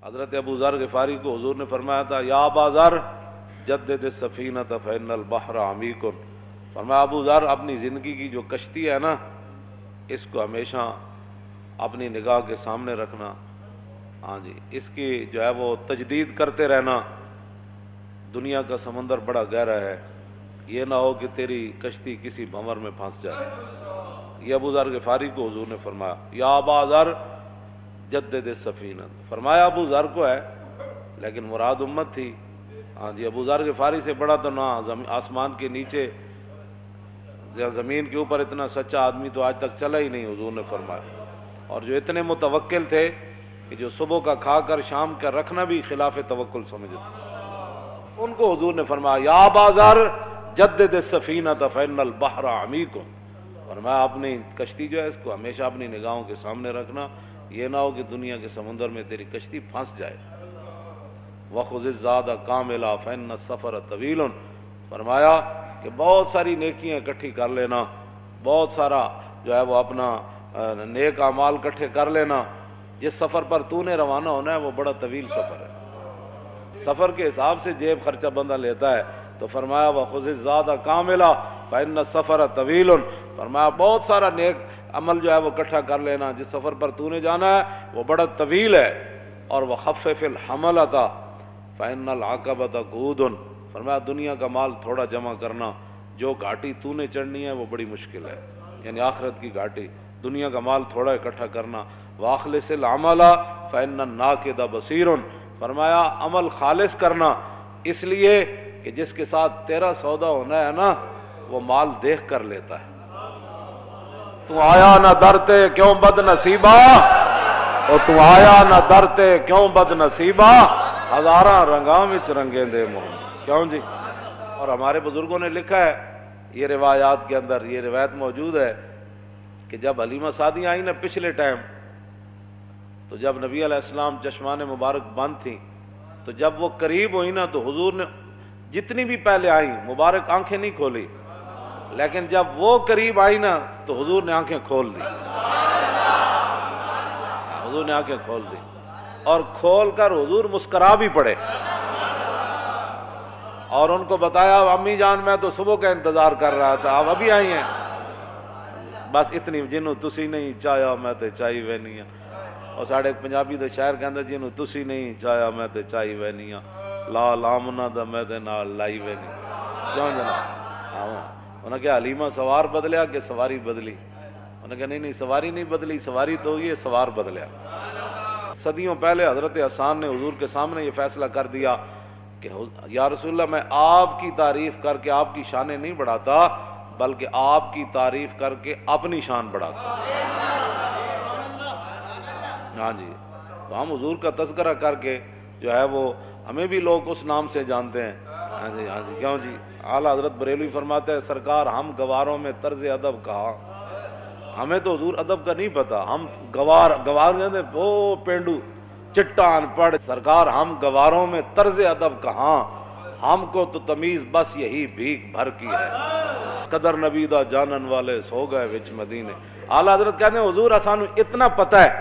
حضرت ابو ذر غفاری کو حضور نے فرمایا تھا یا ابا ذر جدد السفینۃ فإن البحر عمیق، فرمایا ابو ذر اپنی زندگی کی جو کشتی ہے نا اس کو ہمیشہ اپنی نگاہ کے سامنے رکھنا، ہاں جی، اس کی جو ہے وہ تجدید کرتے رہنا، دنیا کا سمندر بڑا گہرا ہے، یہ نہ ہو کہ تیری کشتی کسی بھنور میں پھنس جائے۔ یہ ابو ذر غفاری کو حضور نے فرمایا یا ابا ذر جدد السفینہ، فرمایا ابو ذر کو ہے لیکن مراد امت تھی، ہاں جی، ابو ذر غفاری سے بڑا تو نہ آسمان کے نیچے یا زمین کے اوپر اتنا سچا آدمی تو آج تک چلا ہی نہیں، حضور نے فرمایا۔ اور جو اتنے متوکل تھے کہ جو صبح کا کھا کر شام کا رکھنا بھی خلاف توکل سمجھتے، ان کو حضور نے فرمایا یا ابا ذر جدد السفینۃ فإن البحر عمیق، فرمایا اپنی کشتی جو ہے اس کو ہمیشہ اپنی نگاہوں کے سامنے رکھنا، یہ نہ ہو کہ دنیا کے سمندر میں تیری کشتی پھنس جائے۔ وَخُذِ الزَّادَ كَامِلًا فَإِنَّ السَّفَرَ طَوِيلٌ، فرمایا کہ بہت ساری نیکیاں اکٹھی کر لینا، بہت سارا جو ہے وہ اپنا نیک اعمال اکٹھے کر لینا، جس سفر پر تو نے روانہ ہونا ہے وہ بڑا طویل سفر ہے، سفر کے حساب سے جیب خرچہ بندہ لیتا ہے، تو فرمایا وَخُذِ الزَّادَ كَامِلًا فَإِنَّ السَّفَرَ طَوِيلٌ، فرمایا بہت سارا نیک عمل جو ہے وہ اکٹھا کر لینا، جس سفر پر تو نے جانا ہے وہ بڑا طویل ہے، اور وَخَفِّفِ الْحَمَلَةَ فَإِنَّ الْعَقَبَةَ قُعُودٌ، فرمایا دنیا کا مال تھوڑا جمع کرنا، جو گھاٹی تو نے چڑھنی ہے وہ بڑی مشکل ہے، یعنی آخرت کی گھاٹی، دنیا کا مال تھوڑا اکٹھا کرنا۔ وَأَخْلِصِ الْعَمَلَ فَإِنَّ النَّاقِدَ بَصِيرٌ، فرمایا عمل خالص کرنا، اس لیے کہ جس کے ساتھ تیرا سودا ہونا ہے نا وہ مال دیکھ کر لیتا ہے۔ تو آیا نہ درتے کیوں بد نصیبہ، اور تو آیا نہ درتے کیوں بد نصیبہ، ہزاراں رنگاں وچ رنگیں دے محمد، کیوں جی؟ اور ہمارے بزرگوں نے لکھا ہے، یہ روایات کے اندر یہ روایت موجود ہے کہ جب حلیمہ سعدیہ آئیں نا پچھلے ٹائم، تو جب نبی علیہ السلام چشمان مبارک بند تھیں، تو جب وہ قریب ہوئی نا تو حضور نے جتنی بھی پہلے آئیں مبارک آنکھیں نہیں کھولی، لیکن جب وہ قریب آئی نا تو حضور نے آنکھیں کھول دی، حضور نے آنکھیں کھول دی، اور کھول کر حضور مسکرا بھی پڑے، اور ان کو بتایا امی جان میں تو صبح کا انتظار کر رہا تھا، آپ ابھی آئی ہیں، بس اتنی جنوں تسی نہیں چاہیا میں تے چاہی وینی ہاں، اور ساڑھے پنجابی دے شاعر کہندے جنوں تسی نہیں چاہیا میں تے چاہی وینی ہاں، لا لامنا دا میں تے نال لائی وینی، کیوں جناب؟ انہوں نے کہا حلیمہ سوار بدلیا کہ سواری بدلی؟ انہوں نے کہا نہیں سواری نہیں بدلی، سواری تو یہ سوار بدلیا۔ صدیوں پہلے حضرت حسان نے حضور کے سامنے یہ فیصلہ کر دیا کہ یا رسول اللہ میں آپ کی تعریف کر کے آپ کی شانیں نہیں بڑھاتا، بلکہ آپ کی تعریف کر کے اپنی شان بڑھاتا۔ ہاں جی، تو ہم حضور کا تذکرہ کر کے جو ہے وہ ہمیں بھی لوگ اس نام سے جانتے ہیں، ہاں جی ہاں جی، کیوں جی؟ اعلیٰ حضرت بریلوی فرماتے ہیں سرکار ہم گواروں میں طرز ادب کہا، ہمیں تو حضور ادب کا نہیں پتا، ہم گوار کہتے وہ پینڈو چٹان پڑھ، سرکار ہم گواروں میں طرز ادب کہاں، ہم کو تو تمیز بس یہی بھیک بھر کی ہے، قدر نبی دا جانن والے سو گئے وچ مدینے۔ اعلیٰ حضرت کہتے ہیں حضور سانو اتنا پتہ ہے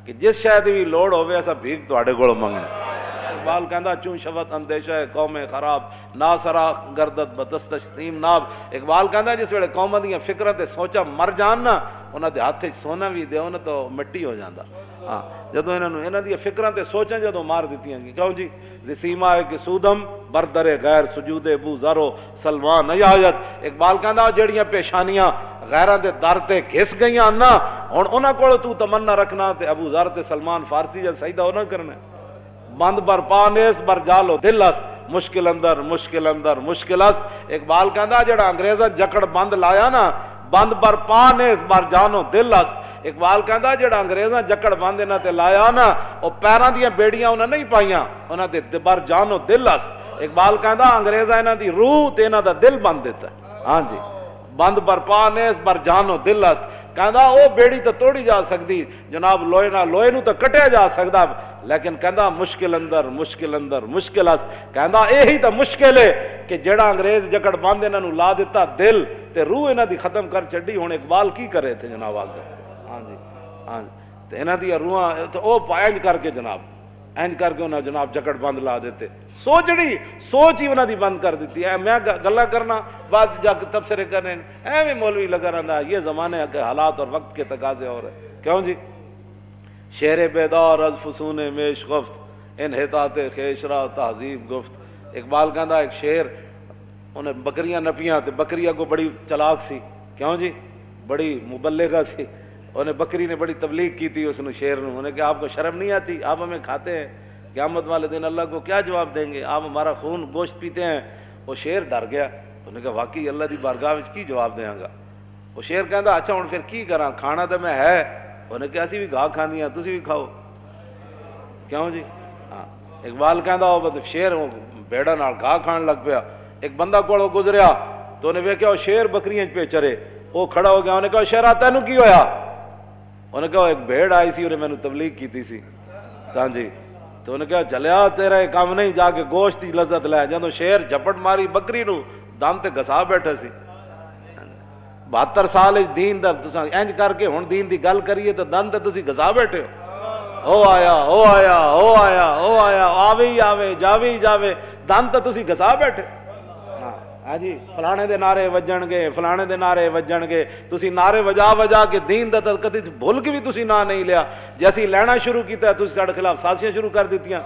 کہ جس شاید بھی لوڑ ہوئے ایسا بھیک تواڈے کول منگنا۔ اقبال کہندا چون شفت اندیشہ قوم خراب نا سرا گردت بدستشیم ناب، اقبال کہندا جس ویلے قوم دیاں فکراں تے سوچا مر جان نا انہاں دے ہاتھ وچ سونا بھی دیو نا تو مٹی ہو جاندا، ہاں جدوں انہاں دی فکراں تے سوچاں جدوں مار دتیاں گی، کیوں جی؟ زسیما ہے کہ سودم بردر غیر سجود ابو ذر و سلمان نیایت، اقبال کہندا جڑیاں پیشانیاں غیراں دے در تے گھس گئیاں نا ہن انہاں کول تو تمنا رکھنا تے ابو ذر تے سلمان فارسی جا سجدہ نہ کرنا، بند بر پانیس بر جالو دل است مشکل اندر مشکل اندر مشکل است، اقبال کہندا جڑا انگریزاں جکڑ بند لایا نا بند بر پانیس بر جانو دل است، اقبال کہندا جڑا انگریزاں جکڑ بند انہاں تے لایا نا او پیراں دیاں بیڑیاں انہاں نہیں پائیاں انہاں تے بر جانو دل است، اقبال کہندا انگریزاں انہاں دی روح تے انہاں دا دل بند دیتا، ہاں جی، بند بر پانیس بر جانو دل است، کہندا او بیڑی تو توڑی جا سکتی جناب، لوہے نہ لوہے نو تو کٹیا جا سکتا، لیکن کہندا مشکل اندر مشکل اندر مشکل است، کہندا یہی تو مشکل ہے کہ جڑا انگریز جکڑ بند انہاں نو لا دیتا دل تے روح انہاں دی ختم کر چھڈی، ہن اقبال کی کرے تھے جناب آگے، ہاں جی ہاں جی، تے انہاں دی روحاں تے او پائنج کر کے جناب اینج کر کے انہیں جناب جکڑ بند لا دیتے. سوچنی سوچ ہی انہوں دی بند کر دیتی ہے. میں گلا کرنا بعد جا کے تبصرے کرنے ایویں مولوی لگا رہا. یہ زمانے کے حالات اور وقت کے تقاضے اور ہے. کیوں جی؟ شعر بیدار از فسون میش گفت انحطاط خیشرا تہذیب گفت. اقبال کہندا ایک شعر انہیں بکریاں نپیاں تے بکریاں کو بڑی چلاک سی. کیوں جی؟ بڑی مبلغہ سی. انہیں بکری نے بڑی تبلیغ کی تھی اس نے شعر نے. انہیں کہ آپ کو شرم نہیں آتی؟ آپ ہمیں کھاتے ہیں, قیامت والے دن اللہ کو کیا جواب دیں گے؟ آپ ہمارا خون گوشت پیتے ہیں. وہ شعر ڈر گیا. انہیں کہا واقعی اللہ دی بارگاہ وچ کی جواب دیاں گا؟ وہ شعر کہندا اچھا ہن پھر کی کراں, کھانا تو میں ہے. انہیں کہا اسی بھی گاہ کھاندیاں تسی بھی کھاؤ. کیوں جی؟ ہاں. اقبال کہندا وہ شعر بیڑا نال گاہ کھان لگ پیا. ایک بندہ کولوں گزریا تو انہیں ویکھیا وہ شعر بکریاں پہ چرے. وہ کھڑا ہو گیا. انہیں کہا شعرا تینوں کی ہویا؟ انہیں کہا ایک بھیڑ آئی سی انہیں میں نے تبلیغ کی سی. ہاں جی. تو انہیں کہا چلیا تیرا یہ کام نہیں, جا کے گوشت کی لذت لے. جدوں شیر جھپٹ ماری بکری نو دم تے گسا بیٹھے سی. 72 سال دین دا تساں انج کر کے ہن دین دی گل کریے تو دن تے تسی گسا بیٹھے ہو. او آیا او آیا او آیا او آیا آوے ہی آوے جاوے ہی جاوے دن تے تسی گسا بیٹھے. ہاں جی فلانے دے نعرے وجن گے فلانے دے نعرے وجن گے. تسی نعرے وجا وجا کے دین دا کدی بھول کے بھی تسی نہ نہیں لیا. جیسی لینا شروع کیتا ہے تسی ساڈے خلاف سازشیں شروع کر دیتیاں.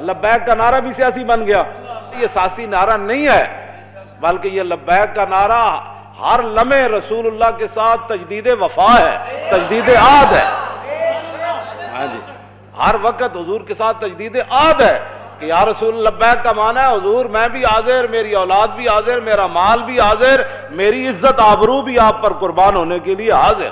لبیک کا نعرہ بھی سیاسی بن گیا. یہ سیاسی نعرہ نہیں ہے بلکہ یہ لبیک کا نعرہ ہر لمحے رسول اللہ کے ساتھ تجدید وفا ہے, تجدید عہد ہے. ہاں جی ہر وقت حضور کے ساتھ تجدید عہد ہے کہ یا رسول لبیک کا معنی ہے حضور میں بھی حاضر, میری اولاد بھی حاضر, میرا مال بھی حاضر, میری عزت آبرو بھی آپ پر قربان ہونے کے لیے حاضر.